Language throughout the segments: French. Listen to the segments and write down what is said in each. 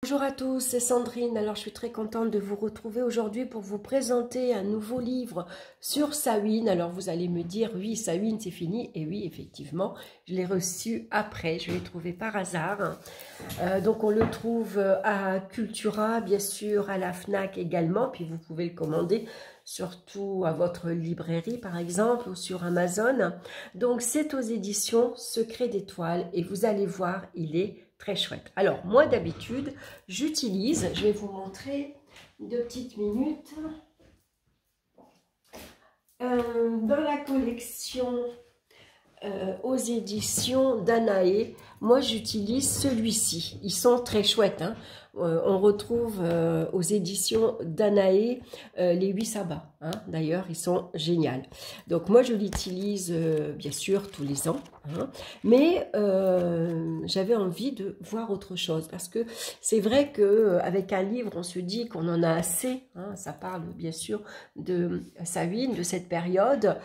Bonjour à tous, c'est Sandrine. Alors je suis très contente de vous retrouver aujourd'hui pour vous présenter un nouveau livre sur Samhain. Alors vous allez me dire, oui, Samhain c'est fini. Et oui, effectivement, je l'ai reçu après, je l'ai trouvé par hasard. Donc on le trouve à Cultura, bien sûr, à la FNAC également. Puis vous pouvez le commander surtout à votre librairie par exemple ou sur Amazon. Donc c'est aux éditions Secret d'étoiles et vous allez voir, il est très chouette. Alors, moi, d'habitude, j'utilise, je vais vous montrer 2 petites minutes, dans la collection aux éditions Danae, moi, j'utilise celui-ci. Ils sont très chouettes, hein. On retrouve aux éditions Danae les 8 sabbats. Hein. D'ailleurs, ils sont géniaux. Donc, moi, je l'utilise bien sûr tous les ans. Hein. Mais j'avais envie de voir autre chose. Parce que c'est vrai qu'avec un livre, on se dit qu'on en a assez. Hein. Ça parle bien sûr de Samhain, de cette période.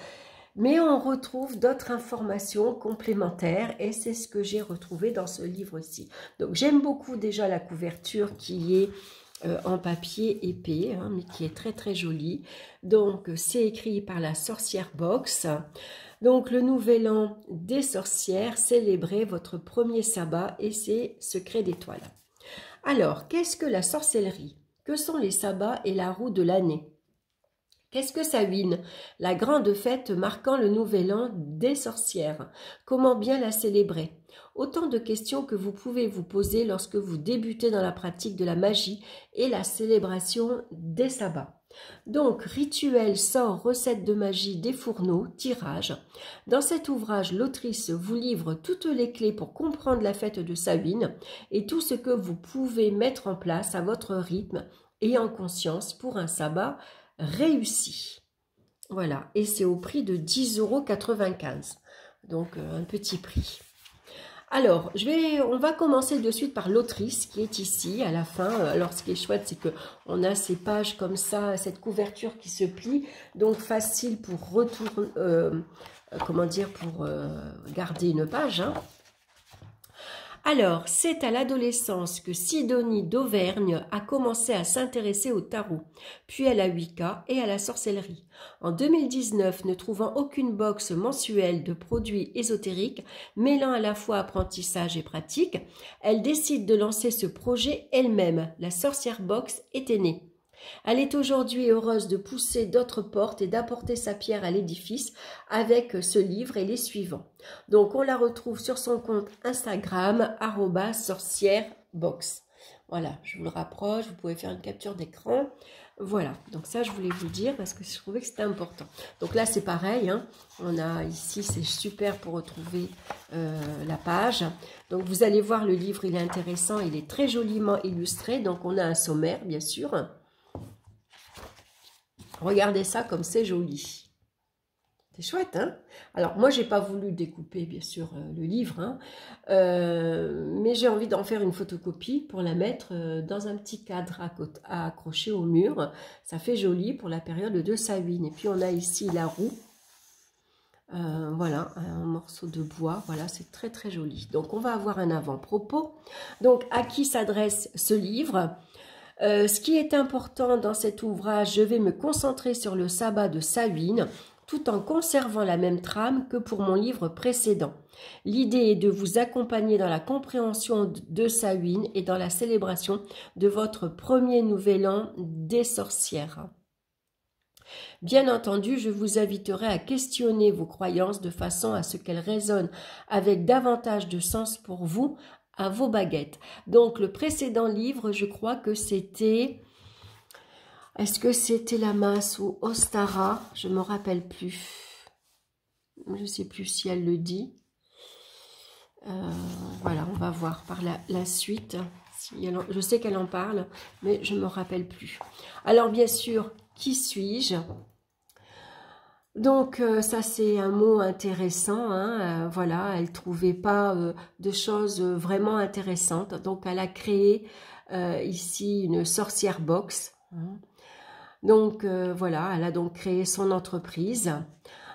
Mais on retrouve d'autres informations complémentaires et c'est ce que j'ai retrouvé dans ce livre-ci. Donc j'aime beaucoup déjà la couverture qui est en papier épais, hein, mais qui est très très jolie. Donc c'est écrit par la Sorcière Box. Donc le nouvel an des sorcières, célébrez votre premier sabbat et c'est Secret d'étoiles. Alors, qu'est-ce que la sorcellerie? Que sont les sabbats et la roue de l'année? Qu'est-ce que Samhain? La grande fête marquant le nouvel an des sorcières. Comment bien la célébrer? Autant de questions que vous pouvez vous poser lorsque vous débutez dans la pratique de la magie et la célébration des sabbats. Donc, rituel, sort, recettes de magie, des fourneaux, tirage. Dans cet ouvrage, l'autrice vous livre toutes les clés pour comprendre la fête de Samhain et tout ce que vous pouvez mettre en place à votre rythme et en conscience pour un sabbat réussi. Voilà, et c'est au prix de 10,95 €. Donc un petit prix. Alors, on va commencer de suite par l'autrice qui est ici à la fin. Alors, ce qui est chouette, c'est qu'on a ces pages comme ça, cette couverture qui se plie, donc facile pour retourner, comment dire, pour garder une page. Hein. Alors, c'est à l'adolescence que Sidonie d'Auvergne a commencé à s'intéresser au tarot, puis à la Wicca et à la sorcellerie. En 2019, ne trouvant aucune box mensuelle de produits ésotériques, mêlant à la fois apprentissage et pratique, elle décide de lancer ce projet elle-même. La Sorcière Box était née. Elle est aujourd'hui heureuse de pousser d'autres portes et d'apporter sa pierre à l'édifice avec ce livre et les suivants. Donc, on la retrouve sur son compte Instagram, @sorcièrebox. Voilà, je vous le rapproche, vous pouvez faire une capture d'écran. Voilà, donc ça, je voulais vous le dire parce que je trouvais que c'était important. Donc là, c'est pareil, hein. On a ici, c'est super pour retrouver la page. Donc, vous allez voir, le livre, il est intéressant, il est très joliment illustré. Donc, on a un sommaire, bien sûr. Regardez ça comme c'est joli. C'est chouette, hein? Alors, moi, j'ai pas voulu découper, bien sûr, le livre, hein, mais j'ai envie d'en faire une photocopie pour la mettre dans un petit cadre à accrocher au mur. Ça fait joli pour la période de Samhain. Et puis, on a ici la roue. Voilà, un morceau de bois. Voilà, c'est très, très joli. Donc, on va avoir un avant-propos. Donc, à qui s'adresse ce livre ? Ce qui est important dans cet ouvrage, je vais me concentrer sur le sabbat de Samhain, tout en conservant la même trame que pour mon livre précédent. L'idée est de vous accompagner dans la compréhension de Samhain et dans la célébration de votre premier nouvel an des sorcières. Bien entendu, je vous inviterai à questionner vos croyances de façon à ce qu'elles résonnent avec davantage de sens pour vous, à vos baguettes. Donc, le précédent livre, je crois que c'était... Est-ce que c'était La Masse ou Ostara? Je ne me rappelle plus. Je ne sais plus si elle le dit. Voilà, on va voir par la suite. Je sais qu'elle en parle, mais je ne me rappelle plus. Alors, bien sûr, qui suis-je? Donc, ça, c'est un mot intéressant. Hein, voilà, elle ne trouvait pas de choses vraiment intéressantes. Donc, elle a créé ici une sorcière box. Hein. Donc, voilà, elle a donc créé son entreprise.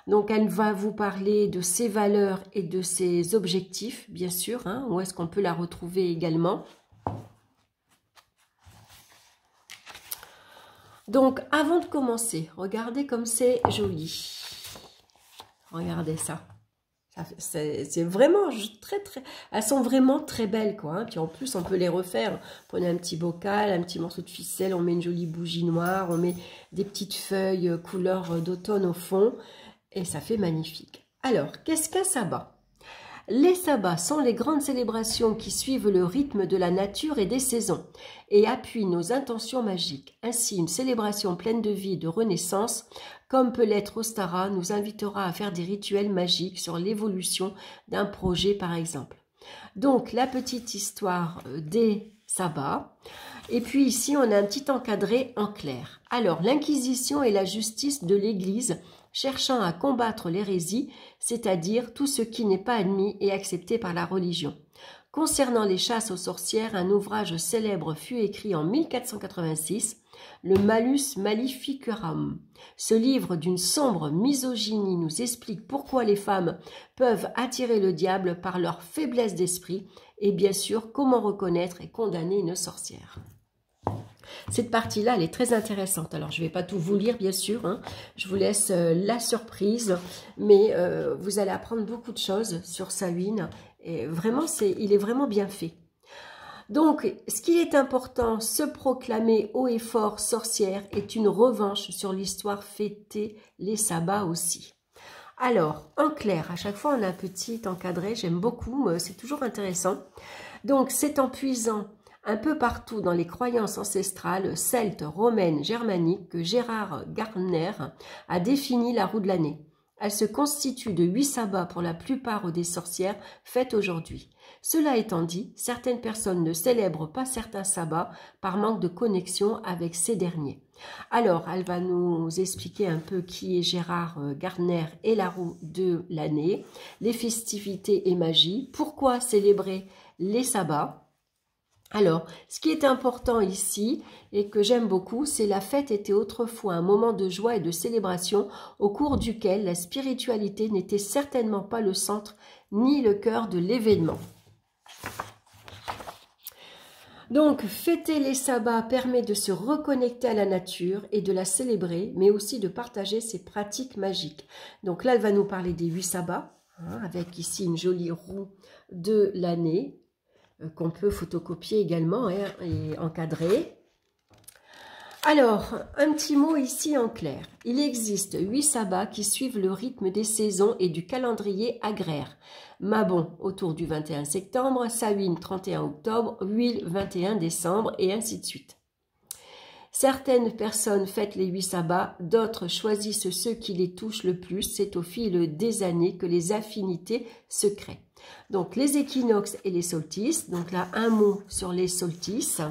Donc, elle va vous parler de ses valeurs et de ses objectifs, bien sûr. Hein, où est-ce qu'on peut la retrouver également? Donc, avant de commencer, regardez comme c'est joli. Regardez ça. C'est vraiment très, très... Elles sont vraiment très belles, quoi. Hein. Puis en plus, on peut les refaire. Prenez un petit bocal, un petit morceau de ficelle, on met une jolie bougie noire, on met des petites feuilles couleur d'automne au fond. Et ça fait magnifique. Alors, qu'est-ce qu'un sabbat? Les sabbats sont les grandes célébrations qui suivent le rythme de la nature et des saisons et appuient nos intentions magiques. Ainsi, une célébration pleine de vie et de renaissance, comme peut l'être Ostara, nous invitera à faire des rituels magiques sur l'évolution d'un projet par exemple. Donc, la petite histoire des sabbats. Et puis ici, on a un petit encadré en clair. Alors, l'Inquisition est la justice de l'Église cherchant à combattre l'hérésie, c'est-à-dire tout ce qui n'est pas admis et accepté par la religion. Concernant les chasses aux sorcières, un ouvrage célèbre fut écrit en 1486, le Malus Maleficarum. Ce livre d'une sombre misogynie nous explique pourquoi les femmes peuvent attirer le diable par leur faiblesse d'esprit et bien sûr comment reconnaître et condamner une sorcière. Cette partie-là, elle est très intéressante. Alors, je ne vais pas tout vous lire, bien sûr. Hein. Je vous laisse la surprise. Mais vous allez apprendre beaucoup de choses sur Samhain. Et vraiment, il est vraiment bien fait. Donc, ce qui est important, se proclamer haut et fort sorcière est une revanche sur l'histoire fêtée les sabbats aussi. Alors, en clair, à chaque fois, on a un petit encadré. J'aime beaucoup. C'est toujours intéressant. Donc, c'est en puisant un peu partout dans les croyances ancestrales celtes, romaines, germaniques que Gérard Gardner a défini la roue de l'année. Elle se constitue de 8 sabbats pour la plupart des sorcières faites aujourd'hui. Cela étant dit, certaines personnes ne célèbrent pas certains sabbats par manque de connexion avec ces derniers. Alors, elle va nous expliquer un peu qui est Gérard Gardner et la roue de l'année, les festivités et magie, pourquoi célébrer les sabbats. Alors, ce qui est important ici, et que j'aime beaucoup, c'est la fête était autrefois un moment de joie et de célébration au cours duquel la spiritualité n'était certainement pas le centre ni le cœur de l'événement. Donc, fêter les sabbats permet de se reconnecter à la nature et de la célébrer, mais aussi de partager ses pratiques magiques. Donc là, elle va nous parler des 8 sabbats, hein, avec ici une jolie roue de l'année, qu'on peut photocopier également hein, et encadrer. Alors, un petit mot ici en clair. Il existe 8 sabbats qui suivent le rythme des saisons et du calendrier agraire. Mabon autour du 21 septembre, Samhain 31 octobre, Huile 21 décembre et ainsi de suite. Certaines personnes fêtent les 8 sabbats, d'autres choisissent ceux qui les touchent le plus. C'est au fil des années que les affinités se créent. Donc, les équinoxes et les solstices. Donc là, un mot sur les solstices.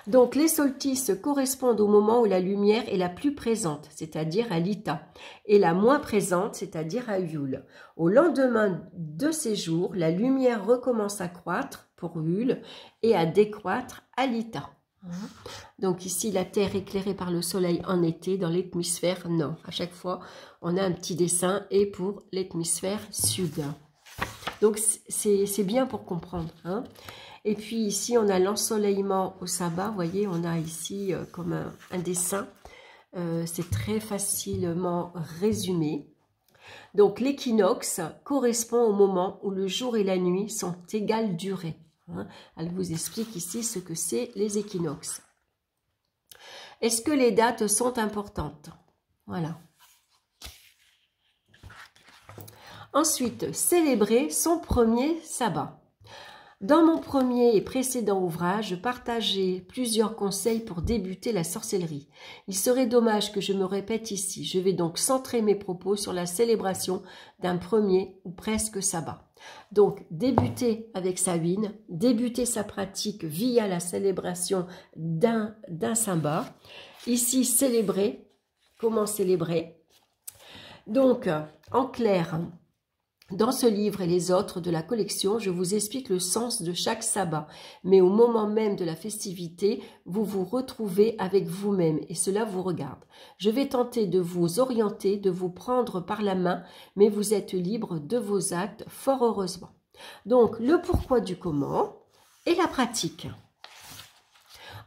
Donc, les solstices correspondent au moment où la lumière est la plus présente, c'est-à-dire à l'Ita, et la moins présente, c'est-à-dire à Yule. Au lendemain de ces jours, la lumière recommence à croître pour Yule et à décroître à l'Ita. Donc ici, la Terre éclairée par le soleil en été dans l'hémisphère nord. À chaque fois, on a un petit dessin et pour l'hémisphère sud. Donc, c'est bien pour comprendre. Hein. Et puis ici, on a l'ensoleillement au sabbat. Vous voyez, on a ici comme un dessin. C'est très facilement résumé. Donc, l'équinoxe correspond au moment où le jour et la nuit sont égale durée. Hein. Elle vous explique ici ce que c'est les équinoxes. Est-ce que les dates sont importantes? Voilà. Ensuite, célébrer son premier sabbat. Dans mon premier et précédent ouvrage, je partageais plusieurs conseils pour débuter la sorcellerie. Il serait dommage que je me répète ici. Je vais donc centrer mes propos sur la célébration d'un premier ou presque sabbat. Donc, débuter avec Samhain, débuter sa pratique via la célébration d'un sabbat. Ici, célébrer. Comment célébrer? Donc, en clair, dans ce livre et les autres de la collection, je vous explique le sens de chaque sabbat. Mais au moment même de la festivité, vous vous retrouvez avec vous-même et cela vous regarde. Je vais tenter de vous orienter, de vous prendre par la main, mais vous êtes libre de vos actes, fort heureusement. Donc, le pourquoi du comment et la pratique.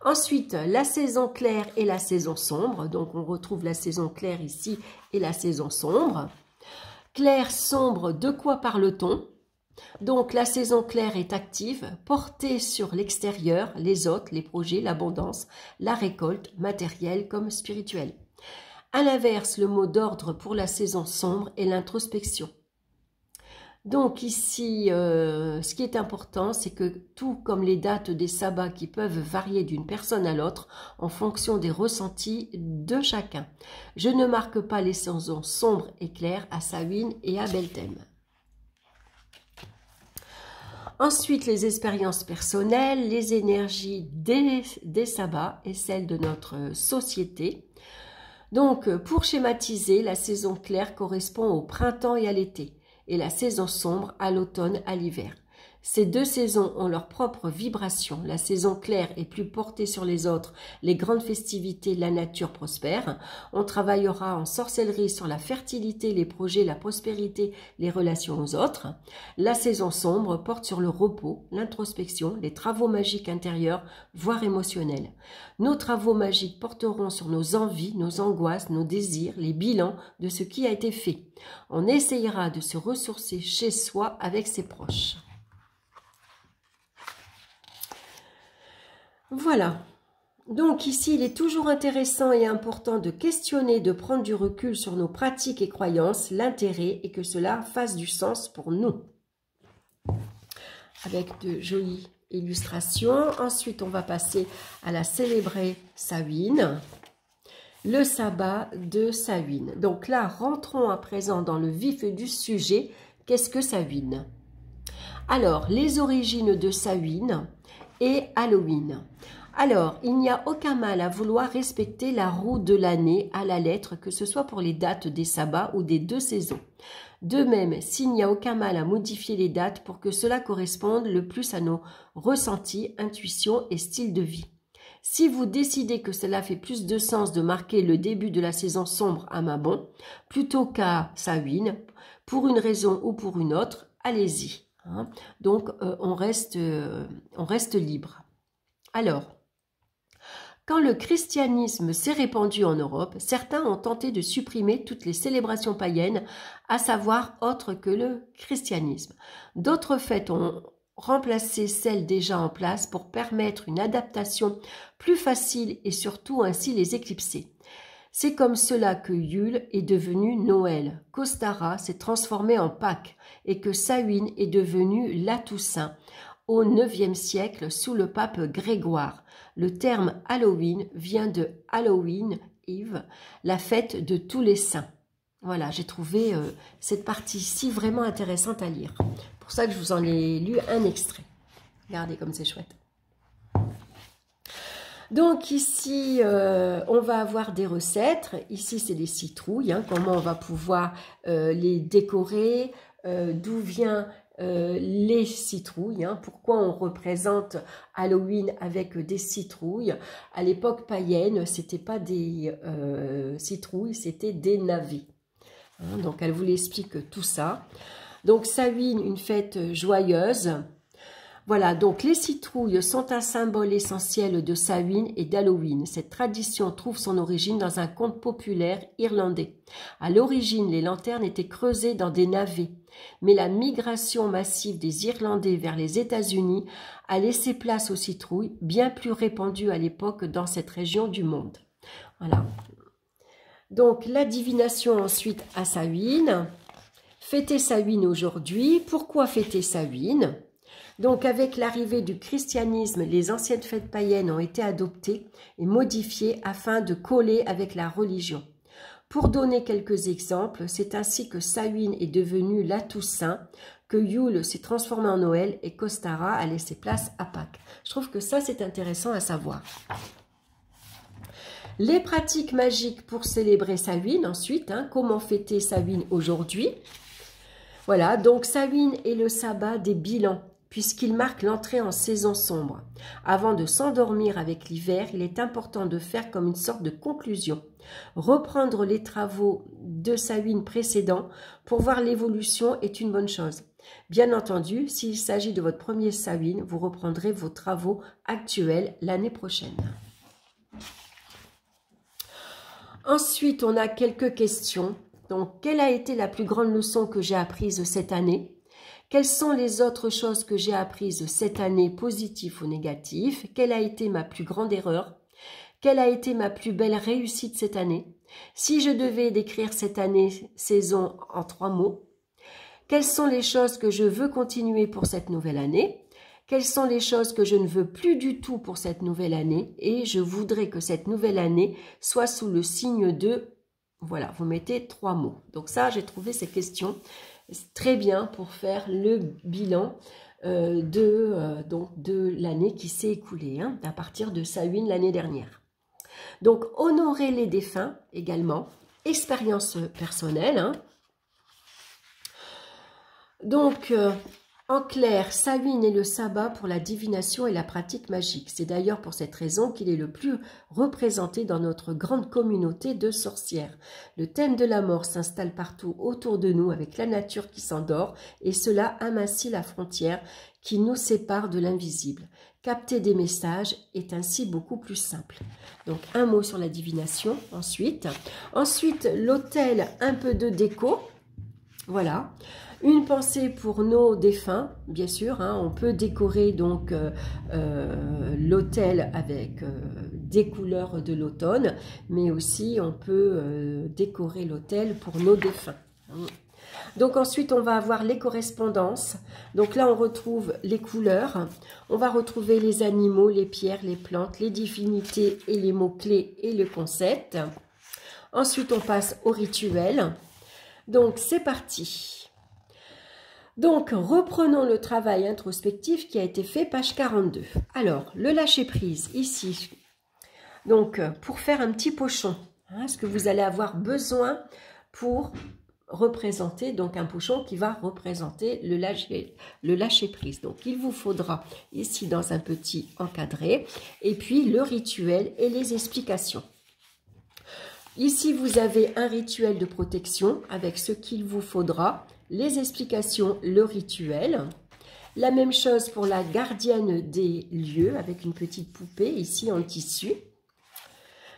Ensuite, la saison claire et la saison sombre. Donc, on retrouve la saison claire ici et la saison sombre. Clair, sombre, de quoi parle-t-on? Donc, la saison claire est active, portée sur l'extérieur, les hôtes, les projets, l'abondance, la récolte, matérielle comme spirituelle. À l'inverse, le mot d'ordre pour la saison sombre est l'introspection. Donc ici, ce qui est important, c'est que tout comme les dates des sabbats qui peuvent varier d'une personne à l'autre en fonction des ressentis de chacun. Je ne marque pas les saisons sombres et claires à Samhain et à Beltem. Ensuite, les expériences personnelles, les énergies des sabbats et celles de notre société. Donc, pour schématiser, la saison claire correspond au printemps et à l'été, et la saison sombre à l'automne, à l'hiver. Ces deux saisons ont leur propre vibration. La saison claire est plus portée sur les autres, les grandes festivités, la nature prospère. On travaillera en sorcellerie sur la fertilité, les projets, la prospérité, les relations aux autres. La saison sombre porte sur le repos, l'introspection, les travaux magiques intérieurs, voire émotionnels. Nos travaux magiques porteront sur nos envies, nos angoisses, nos désirs, les bilans de ce qui a été fait. On essayera de se ressourcer chez soi avec ses proches. Voilà, donc ici il est toujours intéressant et important de questionner, de prendre du recul sur nos pratiques et croyances, l'intérêt et que cela fasse du sens pour nous. Avec de jolies illustrations. Ensuite on va passer à la célébrée Samhain, le sabbat de Samhain. Donc là rentrons à présent dans le vif du sujet. Qu'est-ce que Samhain? Alors les origines de Samhain et Halloween. Alors, il n'y a aucun mal à vouloir respecter la roue de l'année à la lettre, que ce soit pour les dates des sabbats ou des deux saisons. De même, s'il n'y a aucun mal à modifier les dates pour que cela corresponde le plus à nos ressentis, intuitions et style de vie. Si vous décidez que cela fait plus de sens de marquer le début de la saison sombre à Mabon, plutôt qu'à Samhain, pour une raison ou pour une autre, allez-y. Donc, on reste libre. Alors, quand le christianisme s'est répandu en Europe, certains ont tenté de supprimer toutes les célébrations païennes, à savoir autres que le christianisme. D'autres fêtes ont remplacé celles déjà en place pour permettre une adaptation plus facile et surtout ainsi les éclipser. C'est comme cela que Yule est devenu Noël, qu'Ostara s'est transformé en Pâques et que Samhain est devenu la Toussaint au IXe siècle sous le pape Grégoire. Le terme Halloween vient de Halloween Eve, la fête de tous les saints. Voilà, j'ai trouvé cette partie-ci vraiment intéressante à lire. C'est pour ça que je vous en ai lu un extrait. Regardez comme c'est chouette. Donc ici, on va avoir des recettes. Ici, c'est des citrouilles. Comment on va pouvoir les décorer, d'où vient les citrouilles. Pourquoi on représente Halloween avec des citrouilles. À l'époque païenne, c'était pas des citrouilles, c'était des navets. Donc elle vous explique tout ça. Donc Samhain, une fête joyeuse. Voilà, donc les citrouilles sont un symbole essentiel de Samhain et d'Halloween. Cette tradition trouve son origine dans un conte populaire irlandais. À l'origine, les lanternes étaient creusées dans des navets, mais la migration massive des Irlandais vers les États-Unis a laissé place aux citrouilles, bien plus répandues à l'époque dans cette région du monde. Voilà. Donc la divination ensuite à Samhain. Fêter Samhain aujourd'hui. Pourquoi fêter Samhain ? Donc, avec l'arrivée du christianisme, les anciennes fêtes païennes ont été adoptées et modifiées afin de coller avec la religion. Pour donner quelques exemples, c'est ainsi que Samhain est devenu la Toussaint, que Yule s'est transformé en Noël et qu'Ostara a laissé place à Pâques. Je trouve que ça, c'est intéressant à savoir. Les pratiques magiques pour célébrer Samhain, ensuite, comment fêter Samhain aujourd'hui? Voilà, donc Samhain est le sabbat des bilans, puisqu'il marque l'entrée en saison sombre. Avant de s'endormir avec l'hiver, il est important de faire comme une sorte de conclusion. Reprendre les travaux de Samhain précédents pour voir l'évolution est une bonne chose. Bien entendu, s'il s'agit de votre premier Samhain, vous reprendrez vos travaux actuels l'année prochaine. Ensuite, on a quelques questions. Donc, quelle a été la plus grande leçon que j'ai apprise cette année? Quelles sont les autres choses que j'ai apprises cette année, positives ou négatives? Quelle a été ma plus grande erreur? Quelle a été ma plus belle réussite cette année? Si je devais décrire cette année, saison en 3 mots, quelles sont les choses que je veux continuer pour cette nouvelle année? Quelles sont les choses que je ne veux plus du tout pour cette nouvelle année? Et je voudrais que cette nouvelle année soit sous le signe de... Voilà, vous mettez 3 mots. Donc ça, j'ai trouvé ces questions très bien pour faire le bilan de l'année qui s'est écoulée, hein, à partir de Samhain l'année dernière. Donc, honorer les défunts également, expérience personnelle. Hein. Donc, en clair, Samhain est le sabbat pour la divination et la pratique magique. C'est d'ailleurs pour cette raison qu'il est le plus représenté dans notre grande communauté de sorcières. Le thème de la mort s'installe partout autour de nous avec la nature qui s'endort et cela amincit la frontière qui nous sépare de l'invisible. Capter des messages est ainsi beaucoup plus simple. Donc, un mot sur la divination ensuite. Ensuite, l'autel, un peu de déco. Voilà. Une pensée pour nos défunts, bien sûr, hein, on peut décorer donc l'autel avec des couleurs de l'automne, mais aussi on peut décorer l'autel pour nos défunts. Donc ensuite, on va avoir les correspondances. Donc là, on retrouve les couleurs. On va retrouver les animaux, les pierres, les plantes, les divinités et les mots-clés et le concept. Ensuite, on passe au rituel. Donc, c'est parti. Donc, reprenons le travail introspectif qui a été fait, page 42. Alors, le lâcher-prise, ici. Donc, pour faire un petit pochon, hein, ce que vous allez avoir besoin pour représenter, donc un pochon qui va représenter le lâcher-prise. Donc, il vous faudra ici dans un petit encadré, et puis le rituel et les explications. Ici, vous avez un rituel de protection avec ce qu'il vous faudra, les explications, le rituel. La même chose pour la gardienne des lieux avec une petite poupée ici en tissu.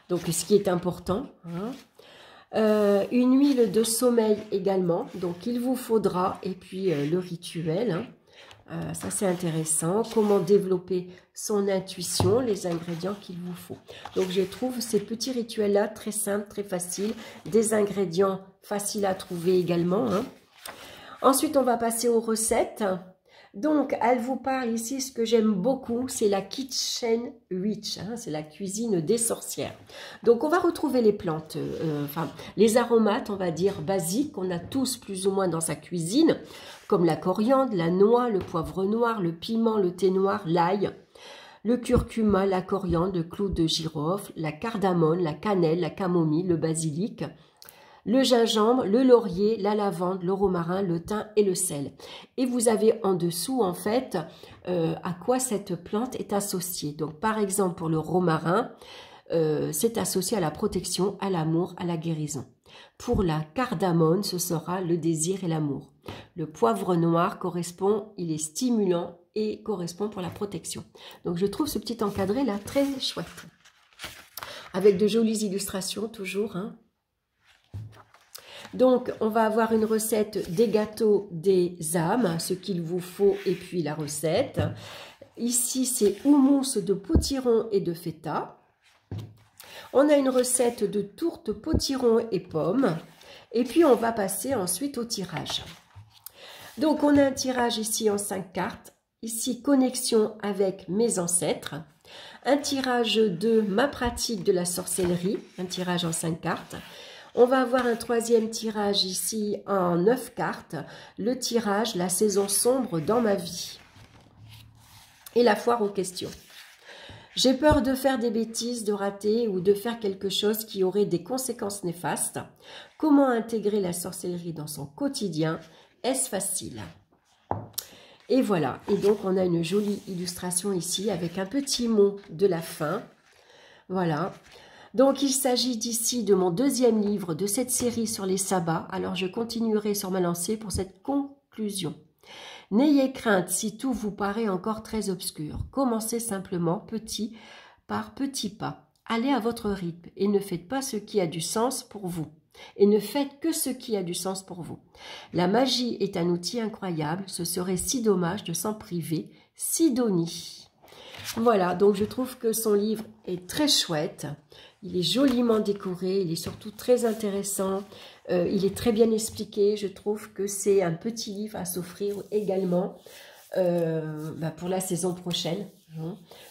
Donc, ce qui est important. Hein. Une huile de sommeil également. Donc, il vous faudra. Et puis, le rituel. Hein. Ça, c'est intéressant. Comment développer son intuition, les ingrédients qu'il vous faut. Donc, je trouve ces petits rituels-là très simples, très faciles. Des ingrédients faciles à trouver également. Hein. Ensuite, on va passer aux recettes. Donc, elle vous parle ici, ce que j'aime beaucoup, c'est la Kitchen Witch, hein, c'est la cuisine des sorcières. Donc, on va retrouver les plantes, les aromates, on va dire, basiques, qu'on a tous plus ou moins dans sa cuisine, comme la coriandre, la noix, le poivre noir, le piment, le thé noir, l'ail, le curcuma, la coriandre, le clou de girofle, la cardamone, la cannelle, la camomille, le basilic, le gingembre, le laurier, la lavande, le romarin, le thym et le sel. Et vous avez en dessous, en fait, à quoi cette plante est associée. Donc, par exemple, pour le romarin, c'est associé à la protection, à l'amour, à la guérison. Pour la cardamone, ce sera le désir et l'amour. Le poivre noir correspond, il est stimulant et correspond pour la protection. Donc, je trouve ce petit encadré là très chouette. Avec de jolies illustrations, toujours, hein. Donc, on va avoir une recette des gâteaux des âmes, ce qu'il vous faut, et puis la recette. Ici, c'est houmous de potiron et de feta. On a une recette de tourte potiron et pommes. Et puis, on va passer ensuite au tirage. Donc, on a un tirage ici en 5 cartes. Ici, connexion avec mes ancêtres. Un tirage de ma pratique de la sorcellerie, un tirage en 5 cartes. On va avoir un troisième tirage ici en 9 cartes, le tirage, la saison sombre dans ma vie. Et la foire aux questions. J'ai peur de faire des bêtises, de rater ou de faire quelque chose qui aurait des conséquences néfastes. Comment intégrer la sorcellerie dans son quotidien? Est-ce facile? Et voilà, et donc on a une jolie illustration ici avec un petit mot de la fin. Voilà. Donc, il s'agit d'ici de mon deuxième livre de cette série sur les sabbats. Alors, je continuerai sur ma lancée pour cette conclusion. N'ayez crainte si tout vous paraît encore très obscur. Commencez simplement petit par petits pas. Allez à votre rythme et ne faites pas ce qui a du sens pour vous. Et ne faites que ce qui a du sens pour vous. La magie est un outil incroyable. Ce serait si dommage de s'en priver. Sidonie. Voilà, donc je trouve que son livre est très chouette. Il est joliment décoré, il est surtout très intéressant. Il est très bien expliqué. Je trouve que c'est un petit livre à s'offrir également pour la saison prochaine.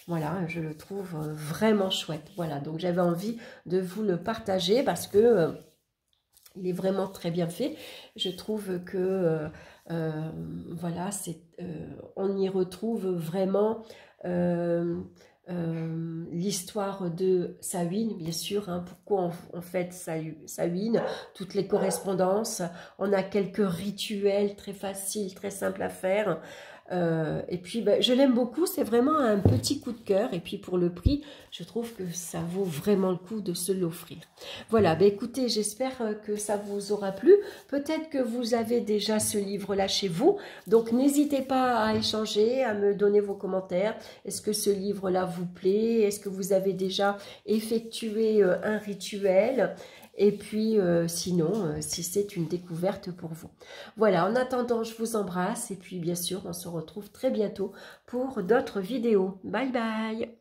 Voilà, je le trouve vraiment chouette. Voilà, donc j'avais envie de vous le partager parce que il est vraiment très bien fait. Je trouve que voilà, on y retrouve vraiment l'histoire de Samhain, bien sûr, hein, pourquoi on fête Samhain, toutes les correspondances, on a quelques rituels très faciles, très simples à faire, et puis je l'aime beaucoup, c'est vraiment un petit coup de cœur, et puis pour le prix, je trouve que ça vaut vraiment le coup de se l'offrir. Voilà, écoutez, j'espère que ça vous aura plu, peut-être que vous avez déjà ce livre-là chez vous, donc n'hésitez pas à échanger, à me donner vos commentaires. Est-ce que ce livre-là vous plaît? Est-ce que vous avez déjà effectué un rituel? Et puis, sinon, si c'est une découverte pour vous. Voilà, en attendant, je vous embrasse. Et puis, bien sûr, on se retrouve très bientôt pour d'autres vidéos. Bye bye!